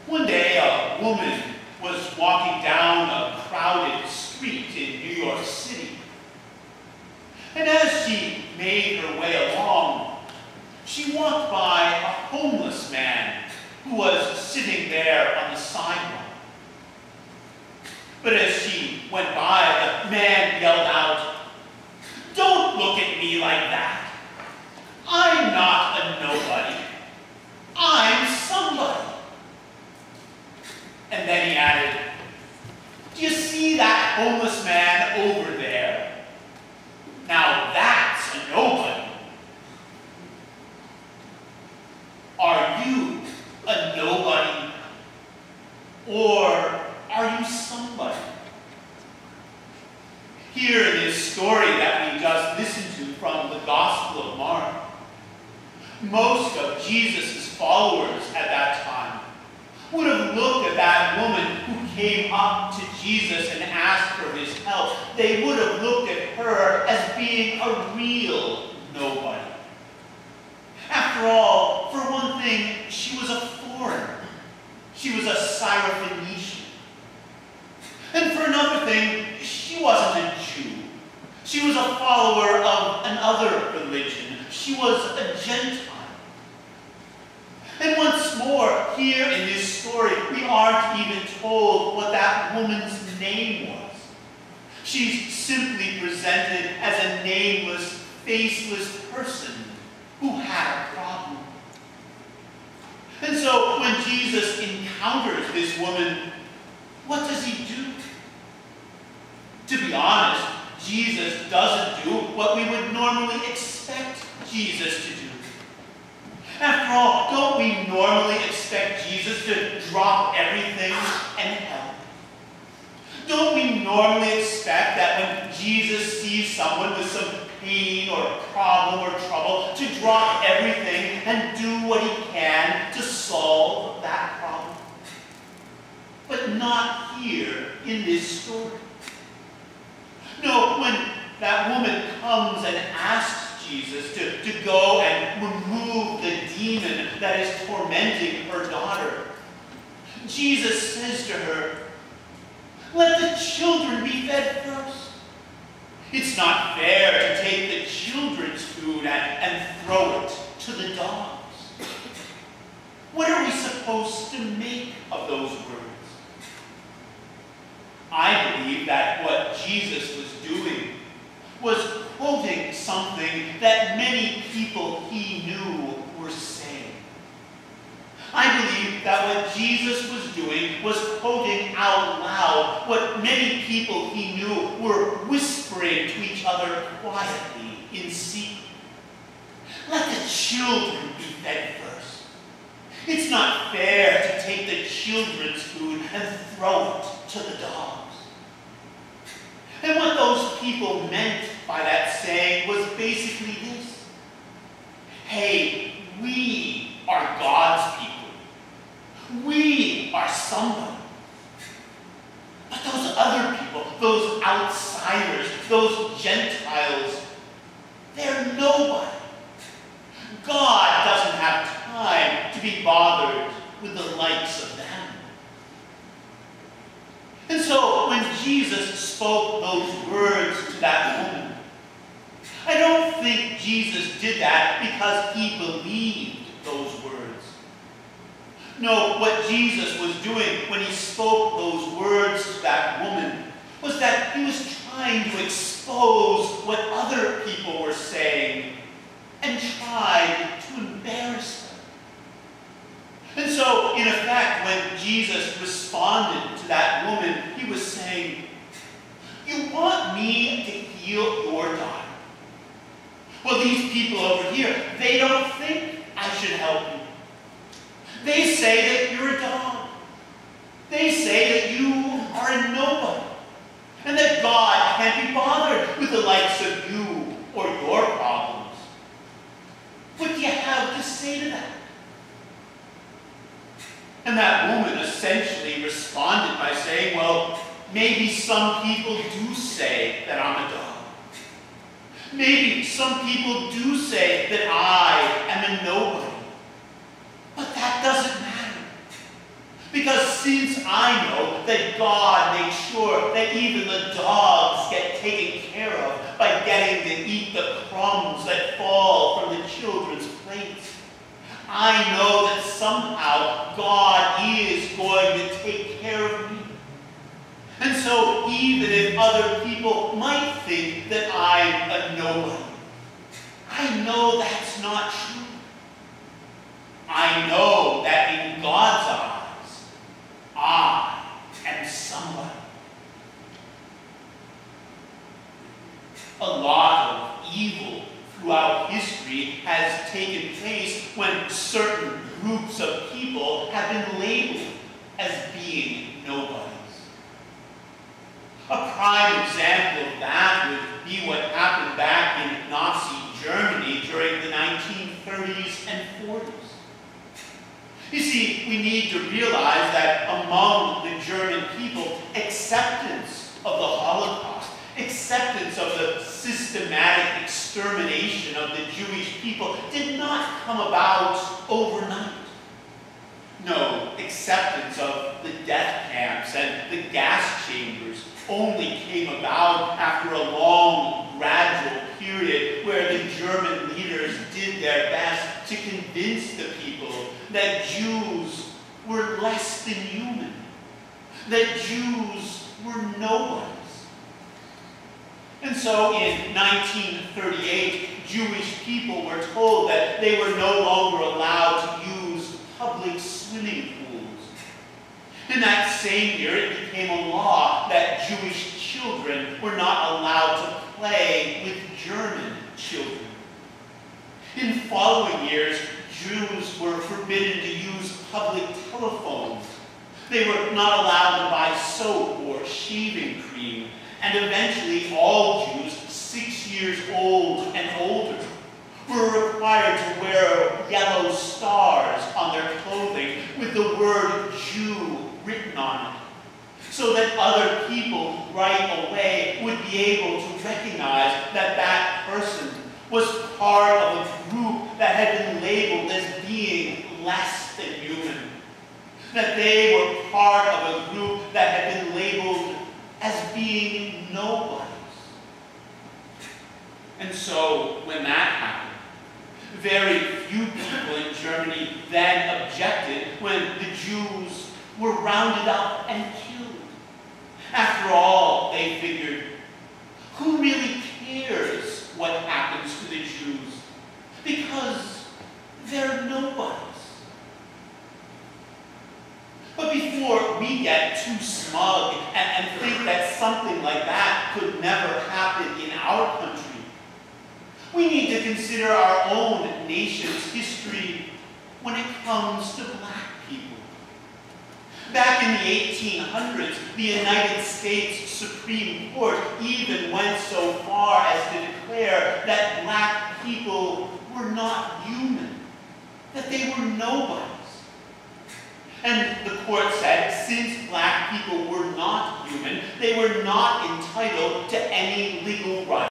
One day, a woman was walking down a crowded street in New York City. And as she made her way along, she walked by a homeless man who was sitting there on the sidewalk. But as she went by, the man yelled out, "Don't look at me like that. I'm not a nobody. I'm somebody." And then he added, "Do you see that homeless man over there? Now that's a nobody. Are you a nobody? Or are you somebody?" Here in this story that we just listened to from the Gospel of Mark, most of Jesus' followers at that time would have looked at that woman who came up to Jesus and asked for his help. They would have looked at her as being a real nobody. After all, for one thing, she was a foreigner. She was a Syrophoenician. And for another thing, she wasn't a Jew. She was a follower of another religion. She was a Gentile. And once more, here in this story, we aren't even told what that woman's name was. She's simply presented as a nameless, faceless person who had a problem. And so when Jesus encounters this woman, what does he do? To be honest, Jesus doesn't do what we would normally expect Jesus to do. After all, don't we normally expect Jesus to drop everything and help? Don't we normally expect that when Jesus sees someone with some pain or problem or trouble, to drop everything and do what he can to solve that problem? But not here in this story. No, when that woman comes and asks Jesus to go and remove the demon that is tormenting her daughter, Jesus says to her, "Let the children be fed first. It's not fair to take the children's food and throw it to the dogs." What are we supposed to make of those words? I believe that what Jesus was doing was quoting something that many people he knew were saying. I believe that what Jesus was doing was quoting out loud what many people he knew were whispering to each other quietly in secret. Let the children be fed first. It's not fair to take the children's food and throw it to the dogs. And what those people meant by that saying was basically this: hey, we are God's people. We are somebody. But those other people, those outsiders, those Gentiles, they're nobody. God doesn't have time to be bothered with the likes of them. And so when Jesus spoke those words to that woman, I don't think Jesus did that because he believed those words. No, what Jesus was doing when he spoke those words to that woman was that he was trying to expose what other people were saying and tried to embarrass them. And so, in effect, when Jesus responded to that woman, he was saying, "You want me to heal your daughter? Well, these people over here, they don't think I should help you. They say that you're a dog. They say that you are a nobody, and that God can't be bothered with the likes of you or your problems. What do you have to say to that?" And that woman essentially responded by saying, "Well, maybe some people do say that I'm a dog. Maybe some people do say that I am a nobody. But that doesn't matter. that God makes sure that even the dogs get taken care of by getting to eat the crumbs that fall from the children's plates. I know that somehow God is going to take care of me. And so even if other people might think that I'm a nobody, I know that's not true. I know that in God's eyes, I am somebody. A lot of evil throughout history has taken place when certain groups of people have been labeled as being nobodies. A prime example of that would be what happened back in Nazi Germany during the 1930s and 40s. You see, we need to realize that among the German people, acceptance of the Holocaust, acceptance of the systematic extermination of the Jewish people did not come about overnight. No, acceptance of the death camps and the gas chambers only came about after a long, gradual period where the German leaders did their best to convince the people that Jews were less than human, that Jews were nobodies. And so in 1938, Jewish people were told that they were no longer allowed to use public swimming pools. In that same year, it became a law that Jewish children were not allowed to play with German children. In following years, Jews were forbidden to use public telephones. They were not allowed to buy soap or shaving cream. And eventually, all Jews 6 years old and older were required to wear yellow stars on their clothing with the word Jew written on it, so that other people right away would be able to recognize that that person was part of a group that had been labeled as being less than human, that they were part of a group that had been labeled as being nobodies. And so, when that happened, very few people in Germany then objected when the Jews were rounded up and killed. After all, they figured, who really cares what happens to the Jews? Because they're nobodies. But before we get too smug and think that something like that could never happen in our country, we need to consider our own nation's history when it comes to black people. Back in the 1800s, the United States Supreme Court even went so far as to declare that black people were not human, that they were nobodies. And the court said, since black people were not human, they were not entitled to any legal right